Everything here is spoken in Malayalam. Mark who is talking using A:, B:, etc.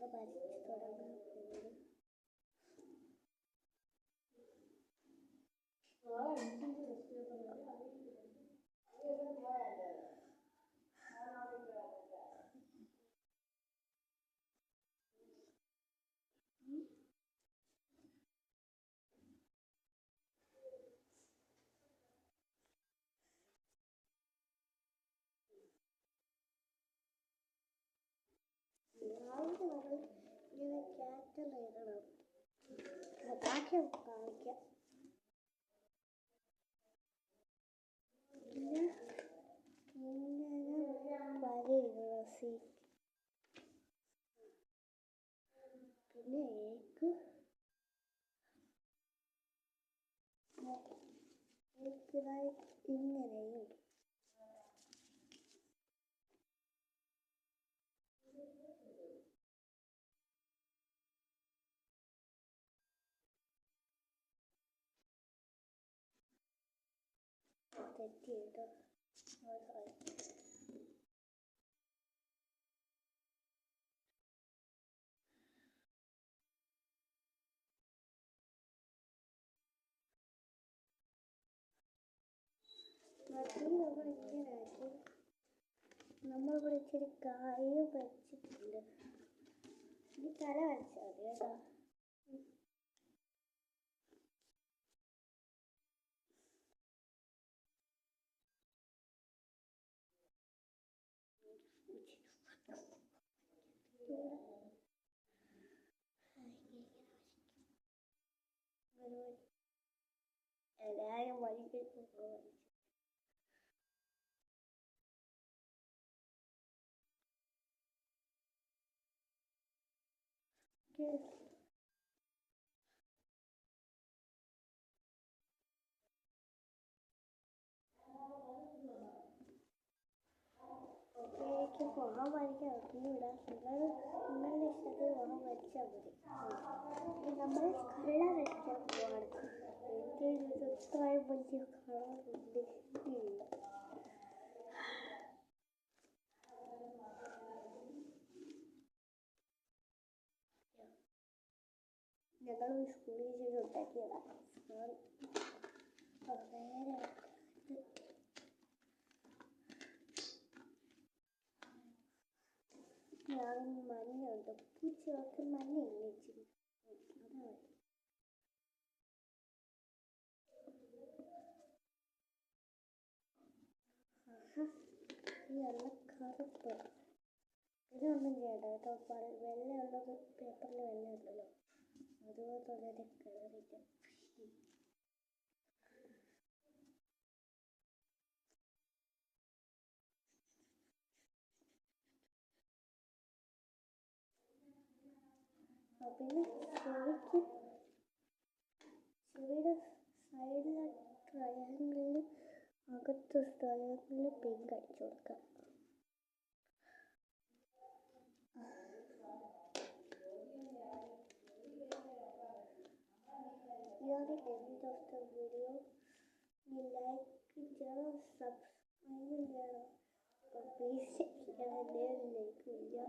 A: വരച്ച് തുടങ്ങാൻ പോകുന്നത്. രാവിലെ നമ്മൾ ഇങ്ങനെ ക്യാറ്റൽ എഴുതണം. ബാക്കി കാണിക്കാം. പിന്നെ ഇങ്ങനെ വരയിടണം. പിന്നെ ഇങ്ങനെയും തെറ്റിയിട്ട് നമ്മൾ ഇങ്ങനെ ആക്കി. നമ്മളിവിടെ ഇച്ചിരി കായും വരച്ചിട്ടുണ്ട്. ഇനി തല വരച്ചാൽ മതി കേട്ടോ. എല്ലാവരും വഴിക്ക് പോകും. എനിക്ക് മുഖം വരയ്ക്കാൻ അറിഞ്ഞൂടാ. നിങ്ങളുടെ ഇഷ്ടത്തിൽ മുഖം വരച്ചാൽ മതി. നമ്മൾ കള്ള വരയ്ക്കാൻ പോവാണ്. എനിക്ക് ഇത്രയും വലിയ കളറുണ്ട് ഇല്ല. ഞങ്ങൾ സ്കൂളിൽ ചെയ്ത് ഉണ്ടാക്കിയതാണ്. നേരെ ഞാൻ മഞ്ഞുണ്ട്. പൂച്ചകൾക്ക് മഞ്ഞ ഇച്ചിരി അതാണ്. ഈ നല്ല കറുപ്പ് ഇതൊന്നും ചെയ്യണ്ട കേട്ടോ. വെള്ളയുള്ളത് പേപ്പറിൽ വെള്ളം ഉണ്ടല്ലോ, അതുപോലെ തന്നെ കളറില്ല. പിന്നെ ചെവിയുടെ സൈഡിലെ ട്രയാങ്കിളിൽ അകത്ത് ട്രയാങ്കിളിൽ പിങ്ക് അടിച്ചു കൊടുക്കാം. Here the end of the video. You like, share, subscribe, please share and like video.